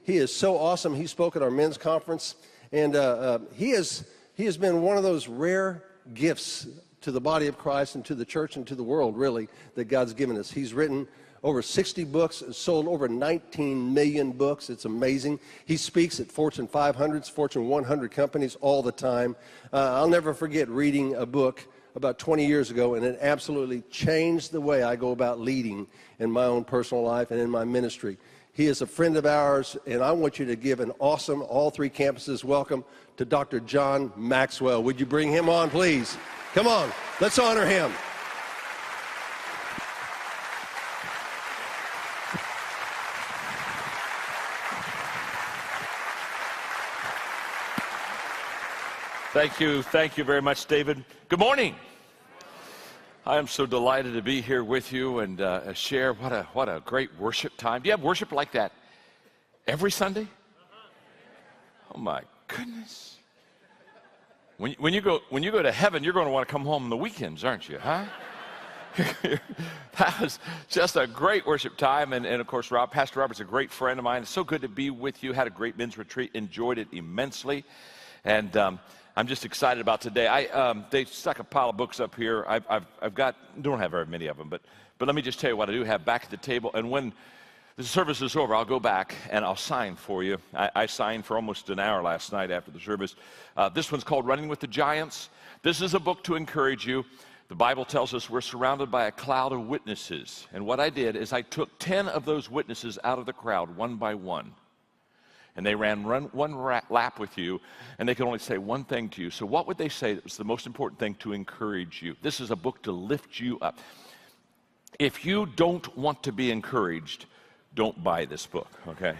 He is so awesome. He spoke at our men's conference, and he has been one of those rare gifts to the body of Christ and to the church and to the world, really, that God's given us. He's written over 60 books, sold over 19 million books. It's amazing. He speaks at Fortune 500s, Fortune 100 companies all the time. I'll never forget reading a book about 20 years ago, and it absolutely changed the way I go about leading in my own personal life and in my ministry. He is a friend of ours, and I want you to give an awesome, all three campuses, welcome to Dr. John Maxwell. Would you bring him on, please? Come on, let's honor him. Thank you very much, David. Good morning. I am so delighted to be here with you and share what a great worship time. Do you have worship like that every Sunday? Oh my goodness! When you go to heaven, you're going to want to come home on the weekends, aren't you? Huh? That was just a great worship time, and of course, Pastor Robert's a great friend of mine. It's so good to be with you. Had a great men's retreat, enjoyed it immensely, and I'm just excited about today. They stuck a pile of books up here. I've got, don't have very many of them, but let me just tell you what I do have back at the table. And when the service is over, I'll go back and I'll sign for you. I signed for almost an hour last night after the service. This one's called Running with the Giants. This is a book to encourage you. The Bible tells us we're surrounded by a cloud of witnesses. And what I did is I took 10 of those witnesses out of the crowd, one by one. And they ran one lap with you, and they could only say one thing to you. So what would they say that was the most important thing to encourage you? This is a book to lift you up. If you don't want to be encouraged, don't buy this book, okay?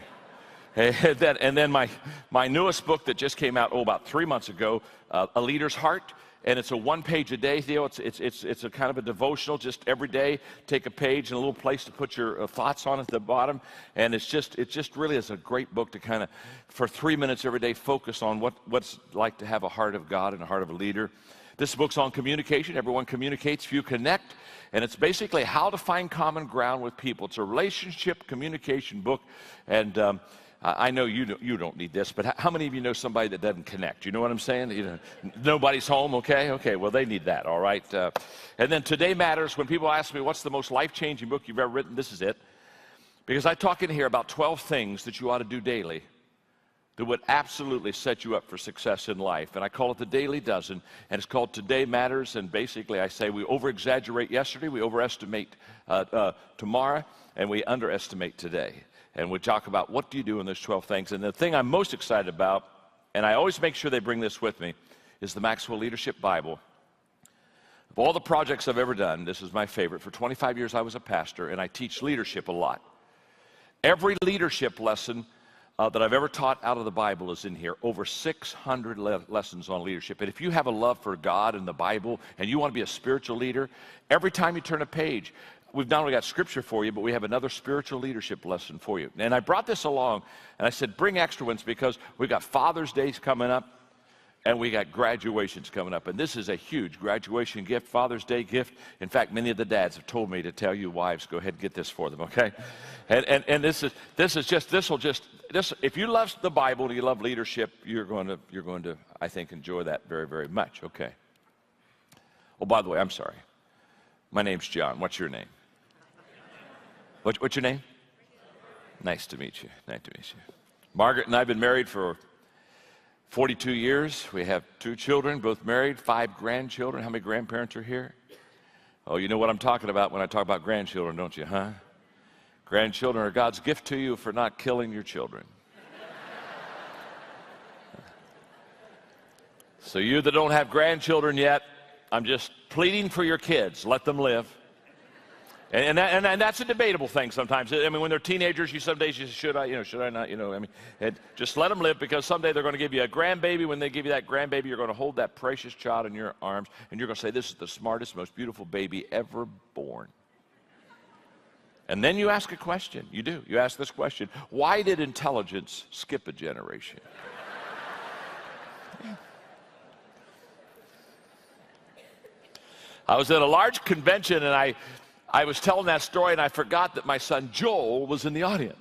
And then my newest book that just came out, about 3 months ago, A Leader's Heart. And it's a one-page a day deal. It's a kind of a devotional, just every day. Take a page and a little place to put your thoughts on at the bottom. And it just really is a great book to kind of, for 3 minutes every day, focus on what's like to have a heart of God and a heart of a leader. This book's on communication. Everyone communicates, few connect. And it's basically how to find common ground with people. It's a relationship communication book. And I know you don't need this, but how many of you know somebody that doesn't connect? You know what I'm saying? You know, nobody's home, okay? Okay, well, they need that, all right? And then Today Matters. When people ask me, what's the most life-changing book you've ever written, this is it. Because I talk in here about 12 things that you ought to do daily that would absolutely set you up for success in life. And I call it the Daily Dozen, and it's called Today Matters. And basically, I say we over-exaggerate yesterday, we overestimate tomorrow, and we underestimate today. And we talk about what do you do in those 12 things. And the thing I'm most excited about, and I always make sure they bring this with me, is the Maxwell Leadership Bible. Of all the projects I've ever done, this is my favorite. For 25 years, I was a pastor, and I teach leadership a lot. Every leadership lesson that I've ever taught out of the Bible is in here. Over 600 lessons on leadership. And if you have a love for God and the Bible, and you want to be a spiritual leader, every time you turn a page, we've not only got scripture for you, but we have another spiritual leadership lesson for you. And I brought this along, and I said, bring extra ones because we've got Father's Days coming up, and we got graduations coming up. And this is a huge graduation gift, Father's Day gift. In fact, many of the dads have told me to tell you wives, go ahead and get this for them, okay? And this will just, if you love the Bible and you love leadership, you're going to, I think, enjoy that very, very much, okay? Oh, by the way, I'm sorry. My name's John. What's your name? What's your name? Nice to meet you. Nice to meet you. Margaret and I have been married for 42 years. We have 2 children, both married, 5 grandchildren. How many grandparents are here? Oh, you know what I'm talking about when I talk about grandchildren, don't you, huh? Grandchildren are God's gift to you for not killing your children. So you that don't have grandchildren yet, I'm just pleading for your kids. Let them live. And that's a debatable thing sometimes. I mean, when they're teenagers, some days you say, should I not, just let them live because someday they're going to give you a grandbaby. When they give you that grandbaby, you're going to hold that precious child in your arms, and you're going to say, this is the smartest, most beautiful baby ever born. And then you ask a question. You do. You ask this question. Why did intelligence skip a generation? I was at a large convention, and I was telling that story, and I forgot that my son Joel was in the audience.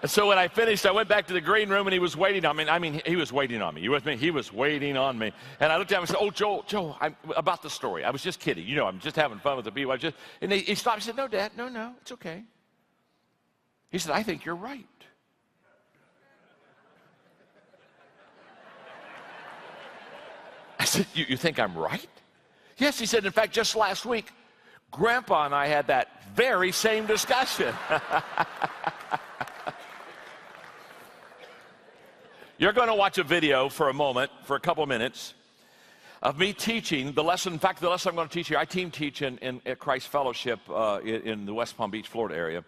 And so when I finished, I went back to the green room, and he was waiting on me. I mean, he was waiting on me. You with me? He was waiting on me. And I looked at him and said, "Oh, Joel, about the story. I was just kidding. You know, I'm just having fun with the people." And he stopped and said, "No, Dad, no, it's okay." He said, "I think you're right." I said, you think I'm right?" "Yes," he said. "In fact, just last week, Grandpa and I had that very same discussion." You're going to watch a video for a moment, for a couple minutes, of me teaching the lesson. In fact, the lesson I'm going to teach here, I teach at Christ Fellowship in the West Palm Beach, Florida area.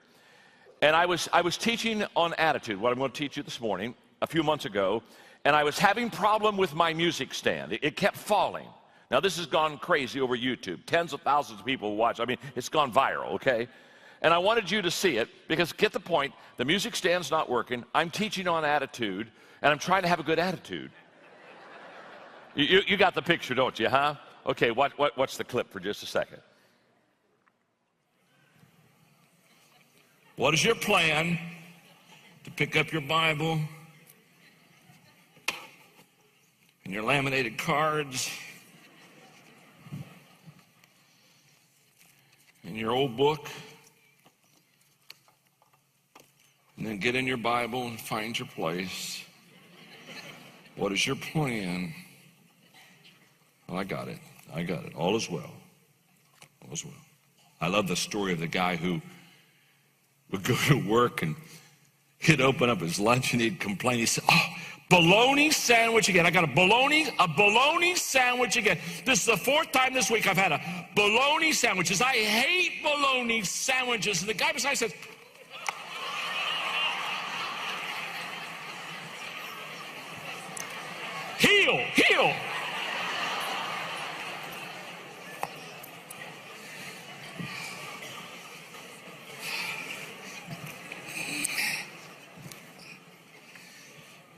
And I was teaching on attitude, what I'm going to teach you this morning, a few months ago. And I was having problem with my music stand. It kept falling. Now, this has gone crazy over YouTube. Tens of thousands of people watch. I mean, it's gone viral, okay? And I wanted you to see it because, get the point, the music stand's not working. I'm teaching on attitude, and I'm trying to have a good attitude. You got the picture, don't you, huh? Okay, watch the clip for just a second. What is your plan to pick up your Bible and your laminated cards and your old book, and then get in your Bible and find your place? What is your plan? Well, I got it. All is well. All is well. I love the story of the guy who would go to work and he'd open up his lunch and he'd complain. He said, "Oh, bologna sandwich again. I got a bologna sandwich again. This is the 4th time this week I've had a bologna sandwiches. I hate bologna sandwiches." And the guy beside says, "Heel."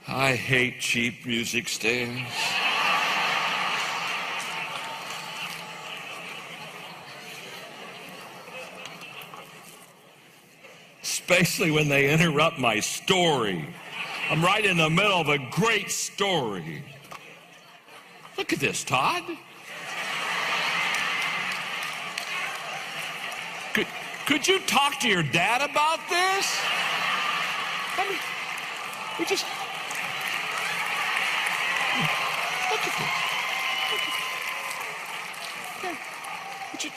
I hate cheap music stands. Especially when they interrupt my story. I'm right in the middle of a great story. Look at this, Todd. Could you talk to your dad about this? I mean, we just... Look at this. Okay. Would you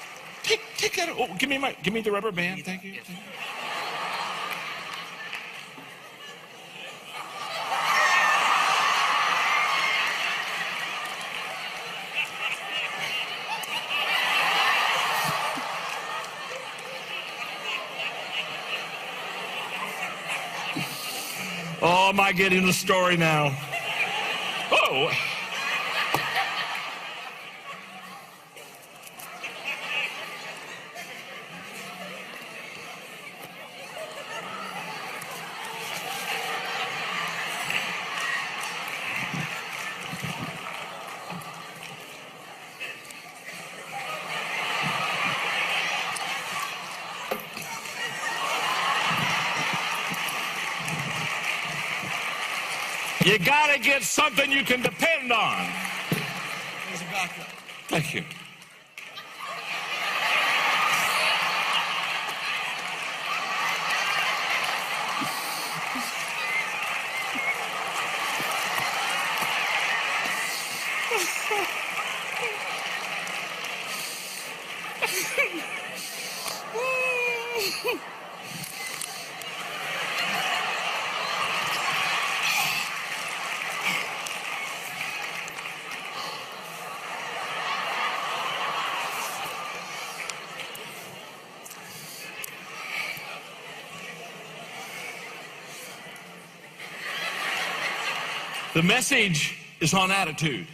take that? Oh, give me the rubber band. Thank you. Oh, am I getting the story now? Oh. You gotta get something you can depend on. There's a backup. Thank you. The message is on attitude.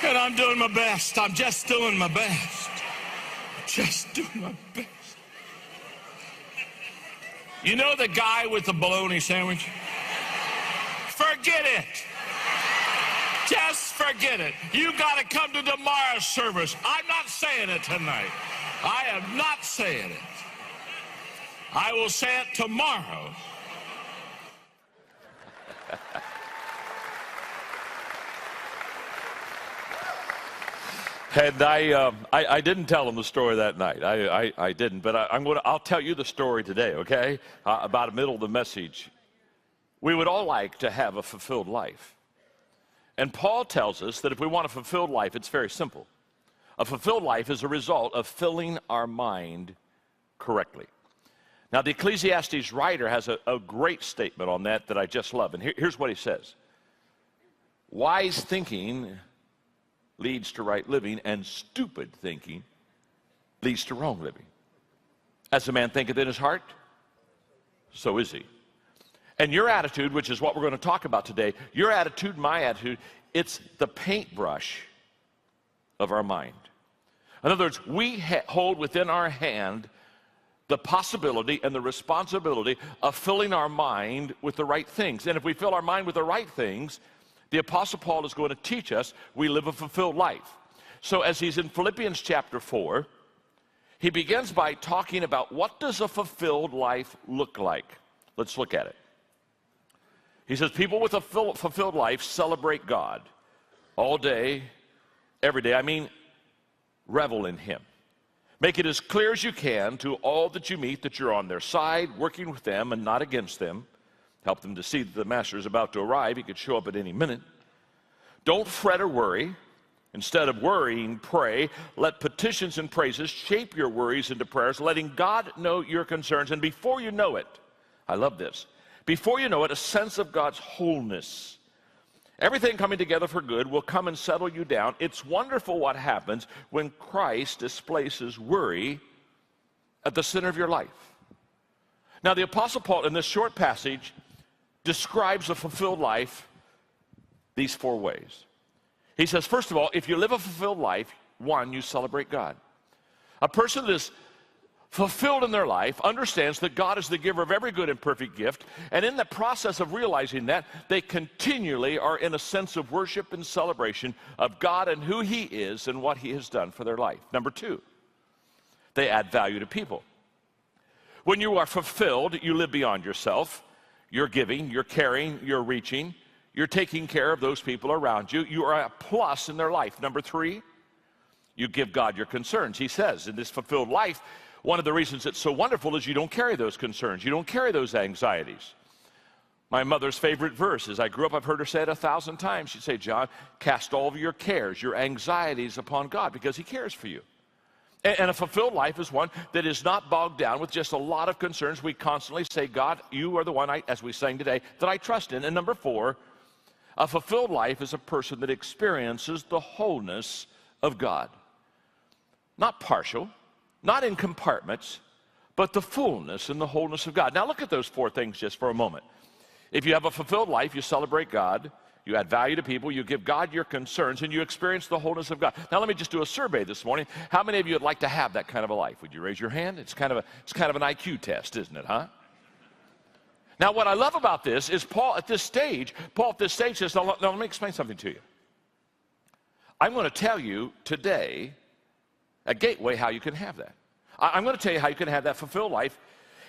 And I'm doing my best. I'm just doing my best. Just doing my best. You know the guy with the bologna sandwich? Forget it. Just forget it. You got to come to tomorrow's service. I'm not saying it tonight. I am not saying it. I will say it tomorrow. And I didn't tell him the story that night. I didn't, but I'll tell you the story today, okay? About the middle of the message. We would all like to have a fulfilled life. And Paul tells us that if we want a fulfilled life, it's very simple. A fulfilled life is a result of filling our mind correctly. Now, the Ecclesiastes writer has a great statement on that I just love. And here's what he says. Wise thinking leads to right living, and stupid thinking leads to wrong living. As a man thinketh in his heart, so is he. And your attitude, which is what we're going to talk about today, your attitude, my attitude, it's the paintbrush of our mind. In other words, we hold within our hand the possibility and the responsibility of filling our mind with the right things. And if we fill our mind with the right things, the Apostle Paul is going to teach us we live a fulfilled life. So as he's in Philippians chapter 4, he begins by talking about what does a fulfilled life look like. Let's look at it. He says, people with a fulfilled life celebrate God all day, every day. I mean, revel in him. Make it as clear as you can to all that you meet that you're on their side, working with them and not against them. Help them to see that the master is about to arrive. He could show up at any minute. Don't fret or worry. Instead of worrying, pray. Let petitions and praises shape your worries into prayers, letting God know your concerns. And before you know it, I love this, before you know it, a sense of God's wholeness, everything coming together for good, will come and settle you down. It's wonderful what happens when Christ displaces worry at the center of your life. Now, the Apostle Paul, in this short passage, describes a fulfilled life these 4 ways. He says, first of all, if you live a fulfilled life, 1, you celebrate God. A person that is fulfilled in their life understands that God is the giver of every good and perfect gift, and in the process of realizing that, they continually are in a sense of worship and celebration of God and who he is and what he has done for their life. Number 2, they add value to people. When you are fulfilled, you live beyond yourself. You're giving, you're caring, you're reaching, you're taking care of those people around you. You are a plus in their life. Number 3, you give God your concerns. He says, in this fulfilled life, one of the reasons it's so wonderful is you don't carry those concerns. You don't carry those anxieties. My mother's favorite verse, as I grew up, I've heard her say it 1,000 times. She'd say, John, cast all of your cares, your anxieties upon God, because he cares for you. And a fulfilled life is one that is not bogged down with just a lot of concerns. We constantly say, God, you are the one, as we sang today, that I trust in. And number 4, a fulfilled life is a person that experiences the wholeness of God. Not partial, not in compartments, but the fullness and the wholeness of God. Now look at those 4 things just for a moment. If you have a fulfilled life, you celebrate God, you add value to people, you give God your concerns, and you experience the wholeness of God. Now let me just do a survey this morning. How many of you would like to have that kind of a life? Would you raise your hand? It's kind of an IQ test, isn't it, huh? Now what I love about this is Paul at this stage says, now let me explain something to you. I'm going to tell you today at Gateway how you can have that. I'm going to tell you how you can have that fulfilled life.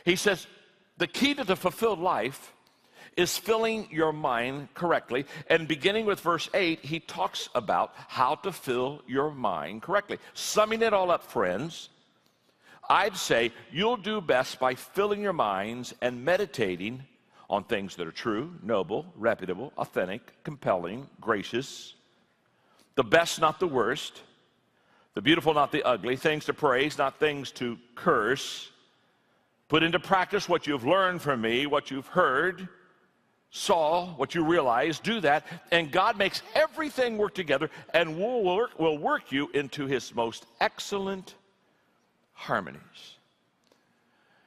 He says the key to the fulfilled life is filling your mind correctly. And beginning with verse 8, he talks about how to fill your mind correctly. Summing it all up, friends, I'd say you'll do best by filling your minds and meditating on things that are true, noble, reputable, authentic, compelling, gracious, the best, not the worst, the beautiful, not the ugly, things to praise, not things to curse. Put into practice what you've learned from me, what you've heard, saw, what you realize. Do that, and God makes everything work together and will work you into his most excellent harmonies.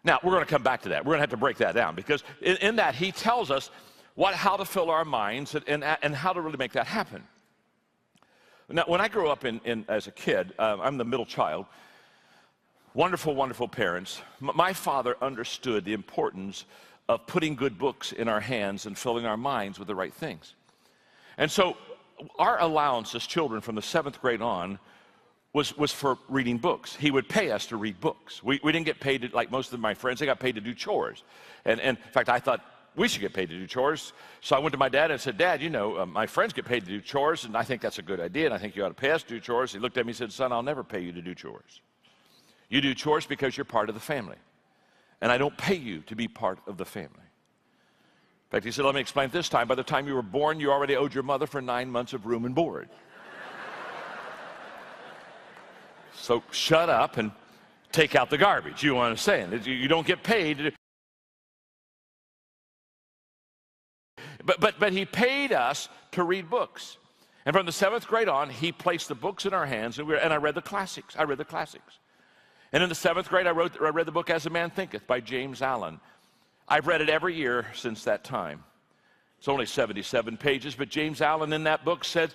Now, we're going to come back to that. We're going to have to break that down, because in that he tells us how to fill our minds and how to really make that happen. Now, when I grew up as a kid, I'm the middle child. Wonderful, wonderful parents. My father understood the importance of putting good books in our hands and filling our minds with the right things. And so our allowance as children from the 7th grade on was for reading books. He would pay us to read books. We didn't get paid to, like most of my friends, they got paid to do chores. And in fact, I thought we should get paid to do chores. So I went to my dad and said, Dad, you know, my friends get paid to do chores, and I think that's a good idea, and I think you ought to pay us to do chores. He looked at me and said, Son, I'll never pay you to do chores. You do chores because you're part of the family. And I don't pay you to be part of the family. In fact, he said, let me explain it this time. By the time you were born, you already owed your mother for 9 months of room and board. So shut up and take out the garbage. You understand? You don't get paid. But he paid us to read books. And from the 7th grade on, he placed the books in our hands, and I read the classics. I read the classics. And in the 7th grade, I read the book As a Man Thinketh by James Allen. I've read it every year since that time. It's only 77 pages, but James Allen in that book said,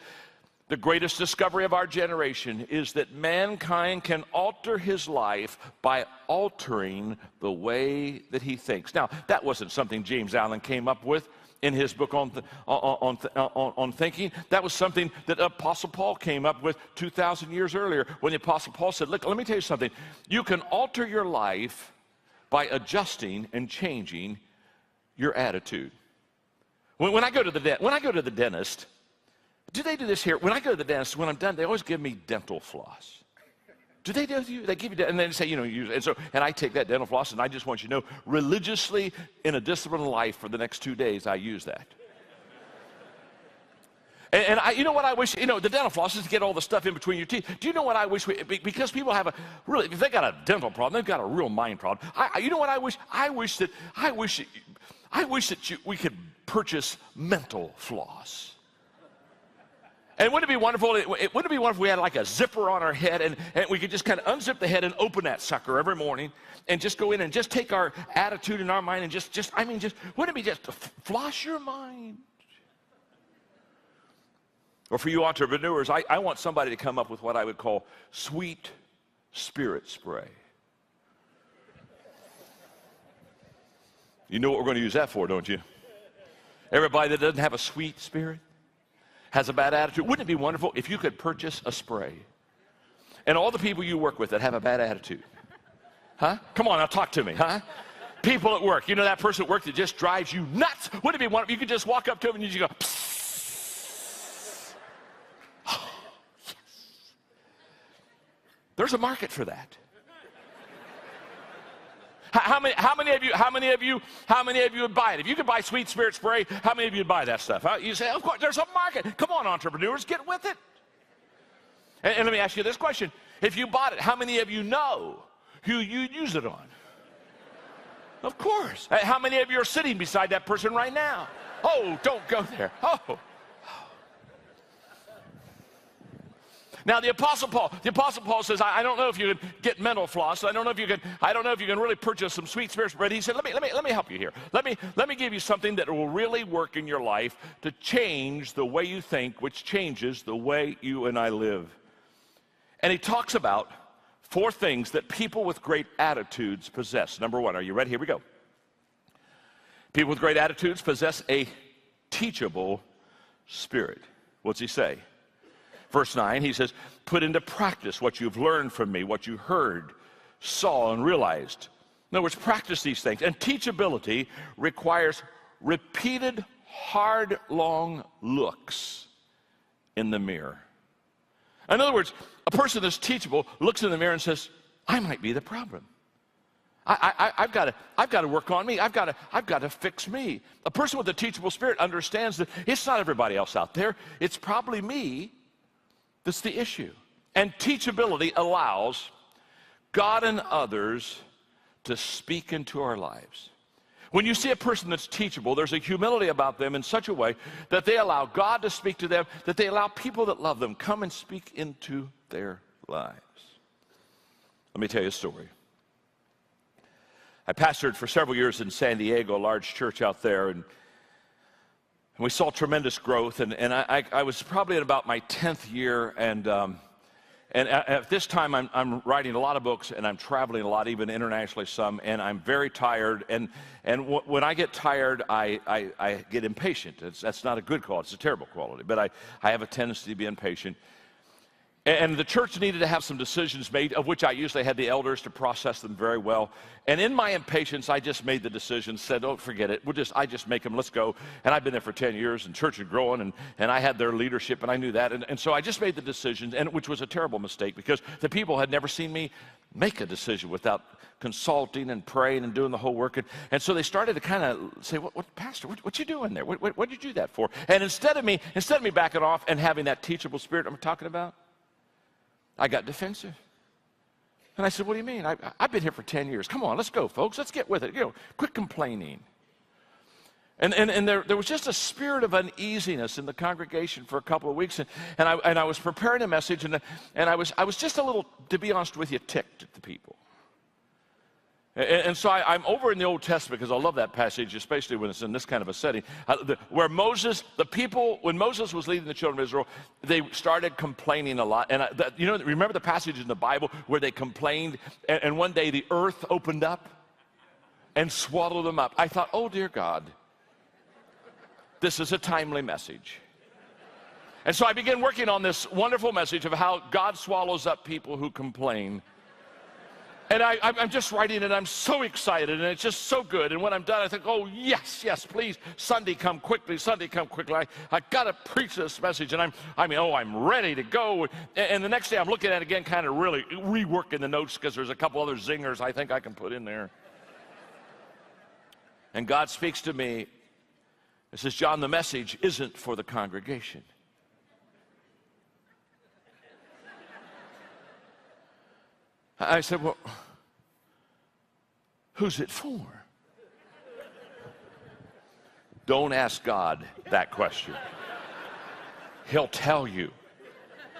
the greatest discovery of our generation is that mankind can alter his life by altering the way that he thinks. Now, that wasn't something James Allen came up with in his book on thinking. That was something that Apostle Paul came up with 2,000 years earlier when the Apostle Paul said, look, let me tell you something. You can alter your life by adjusting and changing your attitude. When I go to the dentist, do they do this here? When I go to the dentist, when I'm done, they always give me dental floss. Do they do it? They give you, and then they say, you know, use it. And I take that dental floss, and I just want you to know, religiously, in a disciplined life for the next 2 days, I use that. And you know what I wish, you know, the dental floss is to get all the stuff in between your teeth. Do you know what I wish because people have if they got a dental problem, they've got a real mind problem. You know what I wish? I wish that we could purchase mental floss. And wouldn't it be wonderful? Wouldn't it be wonderful if we had like a zipper on our head and we could just kind of unzip the head and open that sucker every morning and just go in and just take our attitude in our mind and wouldn't it be just to floss your mind? Or for you entrepreneurs, I want somebody to come up with what I would call sweet spirit spray. You know what we're going to use that for, don't you? Everybody that doesn't have a sweet spirit, has a bad attitude. Wouldn't it be wonderful if you could purchase a spray? And all the people you work with that have a bad attitude. Huh? Come on, now talk to me, huh? People at work. You know that person at work that just drives you nuts? Wouldn't it be wonderful if you could just walk up to them and you just go, psst. Oh, yes. There's a market for that. How many of you would buy it? If you could buy sweet spirit spray, how many of you would buy that stuff? You say, of course, there's a market. Come on, entrepreneurs, get with it. And let me ask you this question. If you bought it, how many of you know who you'd use it on? Of course. How many of you are sitting beside that person right now? Oh, don't go there. Oh. Now the Apostle Paul says, I don't know if you can get mental floss. I don't know if you can really purchase some sweet spirits. But he said, let me help you here. Let me give you something that will really work in your life to change the way you think, which changes the way you and I live. And he talks about 4 things that people with great attitudes possess. Number 1, are you ready? Here we go. People with great attitudes possess a teachable spirit. What's he say? Verse 9, he says, put into practice what you've learned from me, what you heard, saw, and realized. In other words, practice these things. And teachability requires repeated, hard, long looks in the mirror. In other words, a person that's teachable looks in the mirror and says, I might be the problem. I've got to work on me. I've got to fix me. A person with a teachable spirit understands that it's not everybody else out there. It's probably me. That's the issue. And teachability allows God and others to speak into our lives. When you see a person that's teachable, there's a humility about them in such a way that they allow God to speak to them, that they allow people that love them come and speak into their lives. Let me tell you a story. I pastored for several years in San Diego, a large church out there, and we saw tremendous growth, and I was probably in about my 10th year, and And at this time, I'm writing a lot of books, and I'm traveling a lot, even internationally some, and I'm very tired. And when I get tired, I get impatient. That's not a good quality. It's a terrible quality. But I have a tendency to be impatient. And the church needed to have some decisions made, of which I usually had the elders to process them very well. And in my impatience, I just made the decision, said, oh, forget it. I just make them, let's go. And I've been there for 10 years, and church is growing, and I had their leadership, and I knew that. And so I just made the decision, which was a terrible mistake, because the people had never seen me make a decision without consulting and praying and doing the whole work. And so they started to kind of say, what Pastor, what you doing there? What did you do that for? And instead of me backing off and having that teachable spirit I'm talking about, I got defensive. And I said, what do you mean? I've been here for 10 years. Come on, let's go, folks. Let's get with it. Quit complaining. And there was just a spirit of uneasiness in the congregation for a couple of weeks. And I was preparing a message, and I was just a little, to be honest with you, ticked at the people. And so I'm over in the Old Testament, because I love that passage, especially when it's in this kind of a setting, where when Moses was leading the children of Israel, they started complaining a lot. And remember the passage in the Bible where they complained, and one day the earth opened up and swallowed them up. I thought, oh, dear God, this is a timely message. And so I began working on this wonderful message of how God swallows up people who complain. And I'm just writing it. I'm so excited, and it's just so good. And when I'm done, I think, oh, yes, please, Sunday come quickly. I got to preach this message, and I'm ready to go. And the next day, I'm looking at it again, kind of really reworking the notes, because there's a couple other zingers I think I can put in there. And God speaks to me. It says, John, the message isn't for the congregation. I said, well, who's it for? Don't ask God that question. He'll tell you.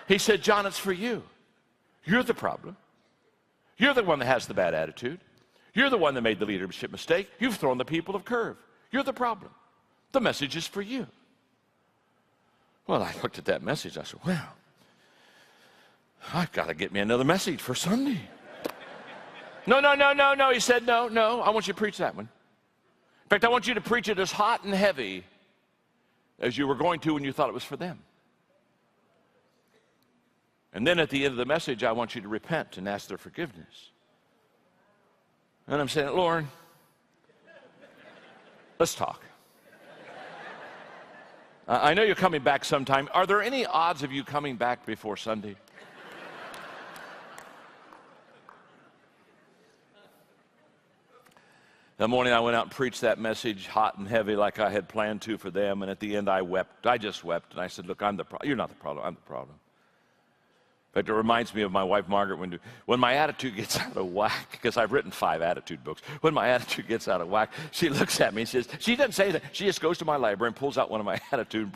He said, John, it's for you. You're the problem. You're the one that has the bad attitude. You're the one that made the leadership mistake. You've thrown the people off curve. You're the problem. The message is for you. Well, I looked at that message. I said, well, I've got to get me another message for Sunday. No. He said, no. I want you to preach that one. In fact, I want you to preach it as hot and heavy as you were going to when you thought it was for them. And then at the end of the message, I want you to repent and ask their forgiveness. And I'm saying, Lord, let's talk. I know you're coming back sometime. Are there any odds of you coming back before Sunday? That morning I went out and preached that message hot and heavy like I had planned to for them, and at the end I wept. I just wept, and I said, look, you're not the problem, I'm the problem. In fact, it reminds me of my wife Margaret when my attitude gets out of whack, because I've written 5 attitude books. When my attitude gets out of whack, she looks at me and says, she doesn't say that, she just goes to my library and pulls out one of my attitude and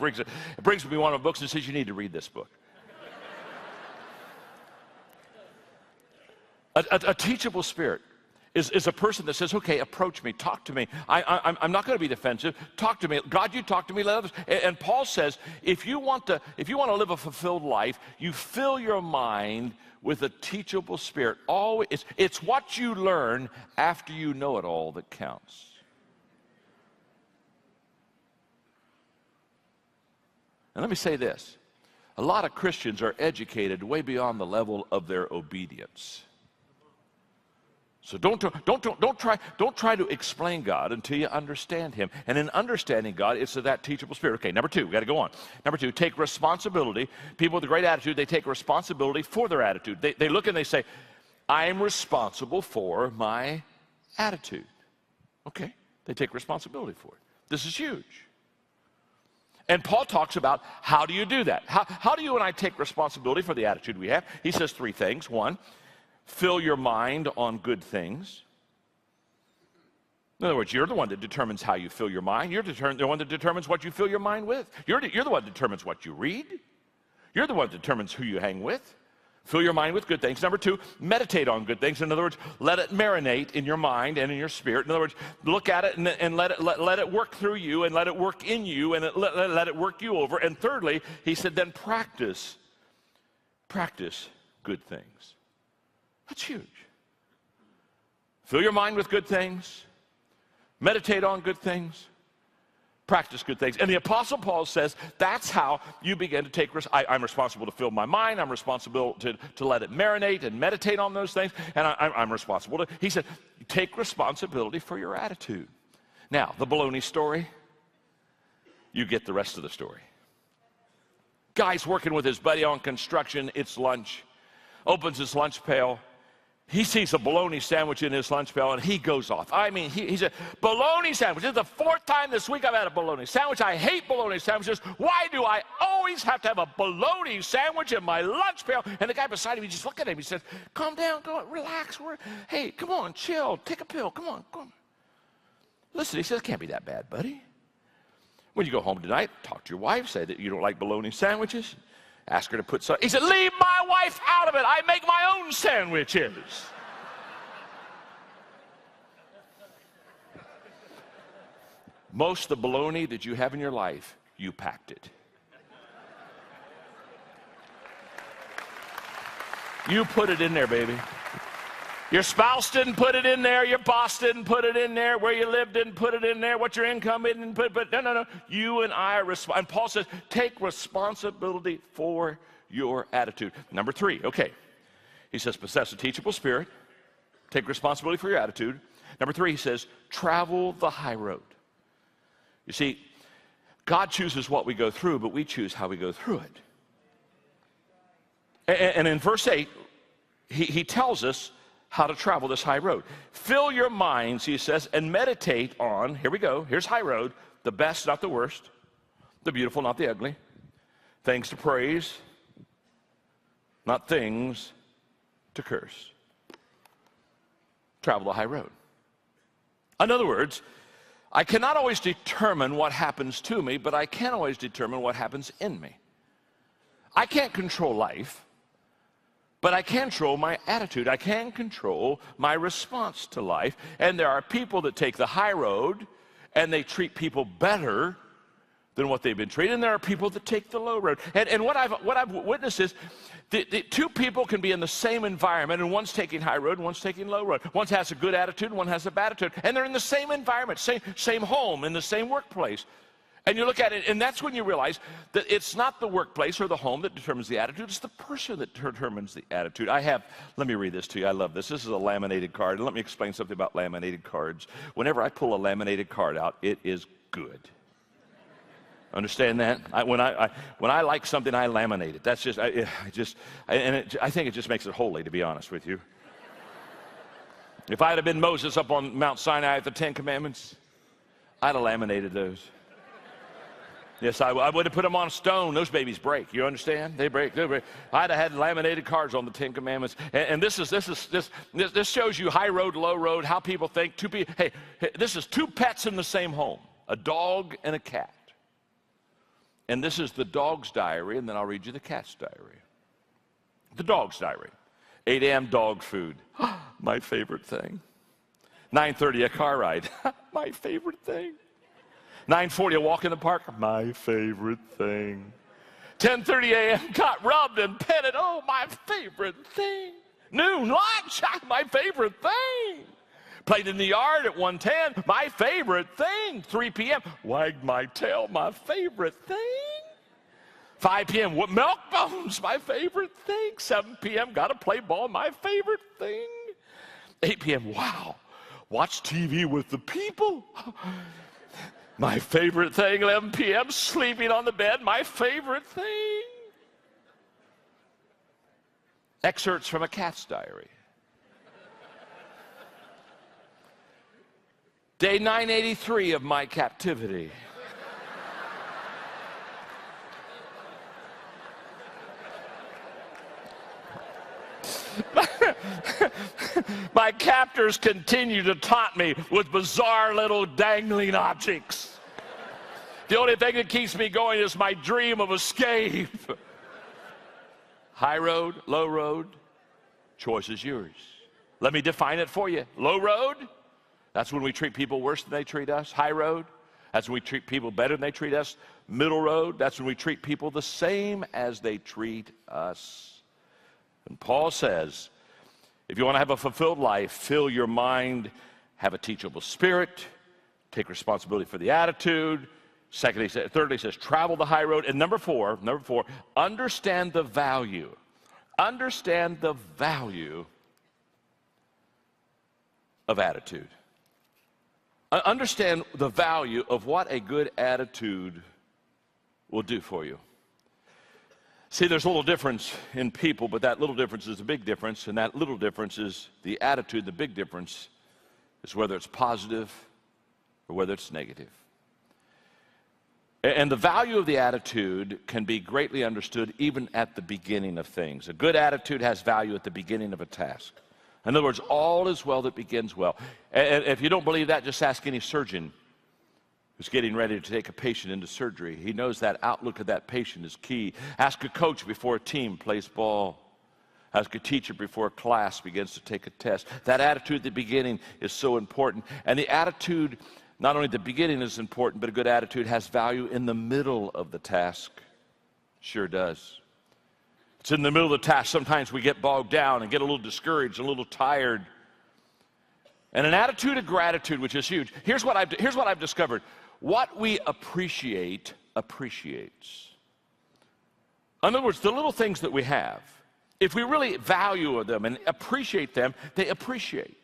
brings me one of the books and says, you need to read this book. A teachable spirit is a person that says, okay, approach me, talk to me. I'm not going to be defensive. Talk to me. God, you talk to me. Let others. And Paul says, if you want to live a fulfilled life, you fill your mind with a teachable spirit. Always, it's what you learn after you know it all that counts. And let me say this. A lot of Christians are educated way beyond the level of their obedience. So don't try to explain God until you understand Him. And in understanding God, it's that teachable spirit. Okay, number 2, we got to go on. Number 2, take responsibility. People with a great attitude, they take responsibility for their attitude. They look and they say, I'm responsible for my attitude. Okay, they take responsibility for it. This is huge. And Paul talks about how do you do that? How do you and I take responsibility for the attitude we have? He says 3 things. 1, fill your mind on good things. In other words, you're the one that determines how you fill your mind. You're the one that determines what you fill your mind with. You're the one that determines what you read. You're the one that determines who you hang with. Fill your mind with good things. Number 2, meditate on good things. In other words, let it marinate in your mind and in your spirit. In other words, look at it and let it work through you and let it work in you and let it work you over. And thirdly, he said, then practice good things. That's huge. Fill your mind with good things. Meditate on good things. Practice good things. And the Apostle Paul says that's how you begin to take I'm responsible to fill my mind. I'm responsible to let it marinate and meditate on those things. And I'm responsible to, he said, take responsibility for your attitude. Now, the baloney story, you get the rest of the story. Guy's working with his buddy on construction. It's lunch. Opens his lunch pail. He sees a bologna sandwich in his lunch pail, and he goes off. I mean, he said, bologna sandwich. This is the 4th time this week I've had a bologna sandwich. I hate bologna sandwiches. Why do I always have to have a bologna sandwich in my lunch pail? And the guy beside him, he just looked at him. He said, calm down, go, relax. Hey, come on, chill. Take a pill. Come on, come on. Listen, he says, it can't be that bad, buddy. When you go home tonight, talk to your wife. Say that you don't like bologna sandwiches. Ask her to put some. He said, leave my wife out of it. I make my own sandwiches. Most of the bologna that you have in your life, you packed it. You put it in there, baby. Your spouse didn't put it in there. Your boss didn't put it in there. Where you live didn't put it in there. What your income didn't put. But no. You and I are responsible. And Paul says, take responsibility for your attitude. Number 3, okay. He says, possess a teachable spirit. Take responsibility for your attitude. Number 3, he says, travel the high road. You see, God chooses what we go through, but we choose how we go through it. And in verse 8, he tells us how to travel this high road. Fill your minds, he says, and meditate on, here we go, here's high road, the best, not the worst, the beautiful, not the ugly, things to praise, not things to curse. Travel the high road. In other words, I cannot always determine what happens to me, but I can always determine what happens in me. I can't control life, but I can control my attitude. I can control my response to life. And there are people that take the high road and they treat people better than what they've been treated. And there are people that take the low road. And what I've witnessed is the 2 people can be in the same environment, and one's taking high road and one's taking low road. One has a good attitude and one has a bad attitude. And they're in the same environment, same home, in the same workplace. And you look at it, and that's when you realize that it's not the workplace or the home that determines the attitude, it's the person that determines the attitude. Let me read this to you. I love this. This is a laminated card. And let me explain something about laminated cards. Whenever I pull a laminated card out, it is good. Understand that? When I like something, I laminate it. That's just, I think it just makes it holy, to be honest with you. If I had been Moses up on Mount Sinai at the 10 Commandments, I'd have laminated those. Yes, I would have put them on stone. Those babies break. You understand? They break. I'd have had laminated cards on the 10 Commandments. And this shows you high road, low road, how people think. Hey, this is 2 pets in the same home, a dog and a cat. And this is the dog's diary, and then I'll read you the cat's diary. The dog's diary. 8 a.m. dog food. My favorite thing. 9:30 a car ride. My favorite thing. 9:40 a walk in the park. My favorite thing. 10:30 a.m. got rubbed and petted. Oh, my favorite thing. Noon lunch. My favorite thing. Played in the yard at 1:10. My favorite thing. 3 p.m. wagged my tail. My favorite thing. 5 p.m. milk bones. My favorite thing. 7 p.m. got to play ball. My favorite thing. 8 p.m. wow. Watch TV with the people. My favorite thing. 11 p.m. sleeping on the bed. My favorite thing. Excerpts from a cat's diary. Day 983 of my captivity. My captors continue to taunt me with bizarre little dangling objects. The only thing that keeps me going is my dream of escape. High road, low road, choice is yours. Let me define it for you. Low road, that's when we treat people worse than they treat us. High road, that's when we treat people better than they treat us. Middle road, that's when we treat people the same as they treat us. And Paul says, if you want to have a fulfilled life, fill your mind, have a teachable spirit, take responsibility for the attitude. Thirdly, he says, travel the high road. And number four, understand the value. Understand the value of attitude. Understand the value of what a good attitude will do for you. See, there's a little difference in people, but that little difference is a big difference, and that little difference is the attitude. The big difference is whether it's positive or whether it's negative. And the value of the attitude can be greatly understood even at the beginning of things. A good attitude has value at the beginning of a task. In other words, all is well that begins well. And if you don't believe that, just ask any surgeon who's getting ready to take a patient into surgery. He knows that outlook of that patient is key. Ask a coach before a team plays ball. Ask a teacher before a class begins to take a test. That attitude at the beginning is so important. And the attitude, not only at the beginning is important, but a good attitude has value in the middle of the task. Sure does. It's in the middle of the task. Sometimes we get bogged down and get a little discouraged, a little tired. And an attitude of gratitude, which is huge. Here's what I've discovered. What we appreciate appreciates. In other words, the little things that we have, if we really value them and appreciate them, they appreciate.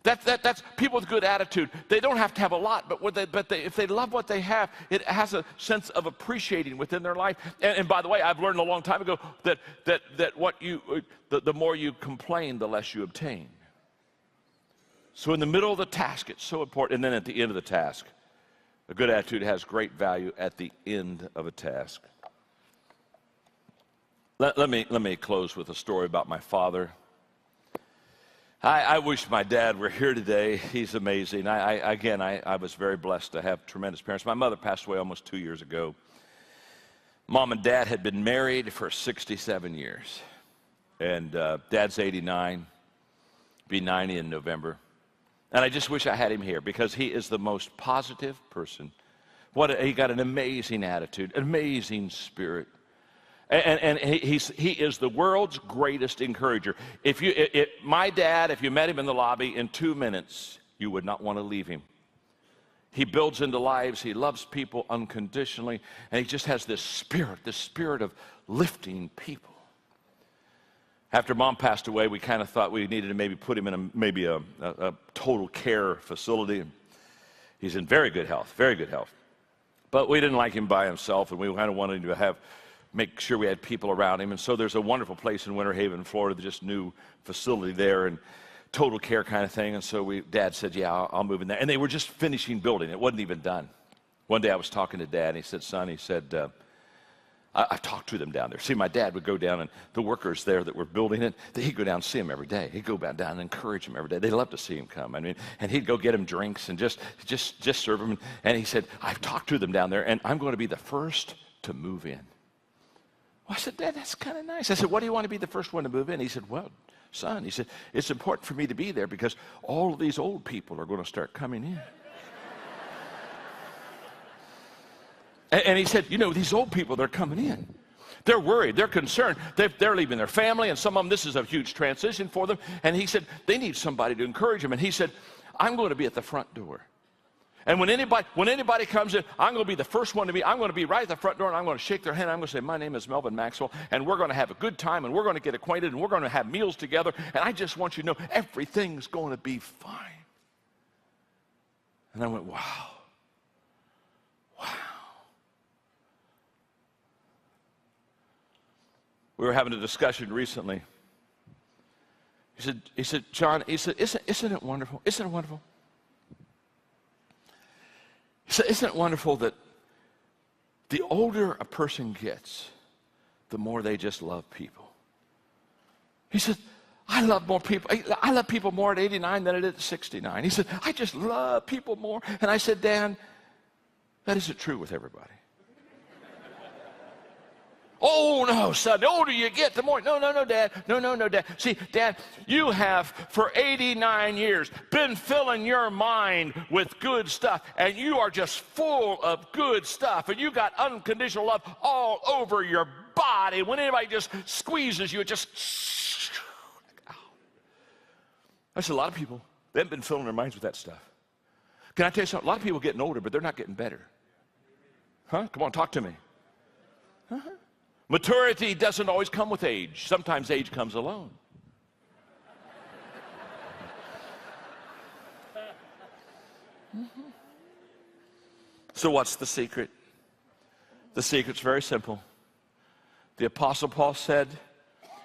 That's people with good attitude. They don't have to have a lot, but if they love what they have, it has a sense of appreciating within their life. And by the way, I've learned a long time ago that the more you complain, the less you obtain. So in the middle of the task, it's so important. And then at the end of the task, a good attitude has great value at the end of a task. Let me close with a story about my father. I wish my dad were here today. He's amazing. I was very blessed to have tremendous parents. My mother passed away almost 2 years ago. Mom and Dad had been married for 67 years. And Dad's 89, be 90 in November. And I just wish I had him here because he is the most positive person. He got an amazing attitude, an amazing spirit. And he is the world's greatest encourager. My dad, if you met him in the lobby in 2 minutes, you would not want to leave him. He builds into lives. He loves people unconditionally. And he just has this spirit of lifting people. After Mom passed away, we kind of thought we needed to maybe put him in a total care facility. He's in very good health, very good health. But we didn't like him by himself, and we kind of wanted to make sure we had people around him. And so there's a wonderful place in Winter Haven, Florida, just new facility there and total care kind of thing. And so Dad said, yeah, I'll move in there. And they were just finishing building. It wasn't even done. One day I was talking to Dad, and he said, son, I've talked to them down there. See, my dad would go down, and the workers there that were building it, he'd go down and see them every day. He'd go back down and encourage them every day. They loved to see him come. I mean, and he'd go get them drinks and just serve them. And he said, I've talked to them down there, and I'm going to be the first to move in. Well, I said, Dad, that's kind of nice. I said, what do you want to be the first one to move in? He said, well, son, he said, it's important for me to be there because all of these old people are going to start coming in. And he said, these old people, they're coming in. They're worried. They're concerned. They're leaving their family, and some of them, this is a huge transition for them. And he said, they need somebody to encourage them. And he said, I'm going to be at the front door. And when anybody comes in, I'm going to be the first one to be. I'm going to be right at the front door, and I'm going to shake their hand. I'm going to say, my name is Melvin Maxwell, and we're going to have a good time, and we're going to get acquainted, and we're going to have meals together. And I just want you to know everything's going to be fine. And I went, wow. We were having a discussion recently. He said, John, isn't it wonderful? Isn't it wonderful? He said, isn't it wonderful that the older a person gets, the more they just love people? He said, I love more people. I love people more at 89 than I did at 69. He said, I just love people more. And I said, Dan, that isn't true with everybody. Oh, no, son, the older you get, the more. No, Dad. No, Dad. See, Dad, you have for 89 years been filling your mind with good stuff, and you are just full of good stuff, and you got unconditional love all over your body. When anybody just squeezes you, it just... I said, a lot of people, they haven't been filling their minds with that stuff. Can I tell you something? A lot of people are getting older, but they're not getting better. Huh? Come on, talk to me. Uh-huh. Maturity doesn't always come with age. Sometimes age comes alone. Mm-hmm. So what's the secret? The secret's very simple. The Apostle Paul said,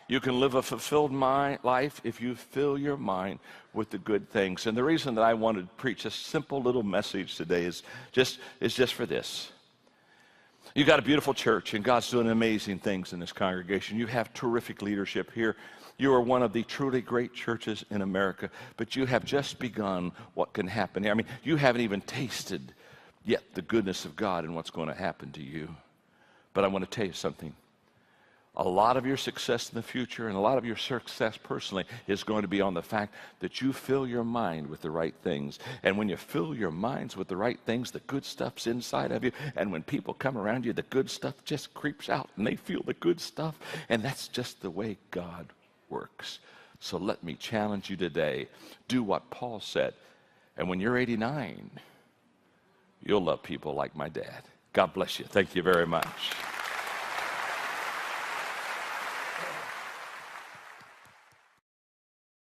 you can live a fulfilled life if you fill your mind with the good things. And the reason that I wanted to preach a simple little message today is just for this. You got a beautiful church, and God's doing amazing things in this congregation. You have terrific leadership here. You are one of the truly great churches in America, but you have just begun what can happen here. I mean, you haven't even tasted yet the goodness of God and what's going to happen to you. But I want to tell you something. A lot of your success in the future and a lot of your success personally is going to be on the fact that you fill your mind with the right things. And when you fill your minds with the right things, the good stuff's inside of you. And when people come around you, the good stuff just creeps out and they feel the good stuff. And that's just the way God works. So let me challenge you today. Do what Paul said. And when you're 89, you'll love people like my dad. God bless you. Thank you very much.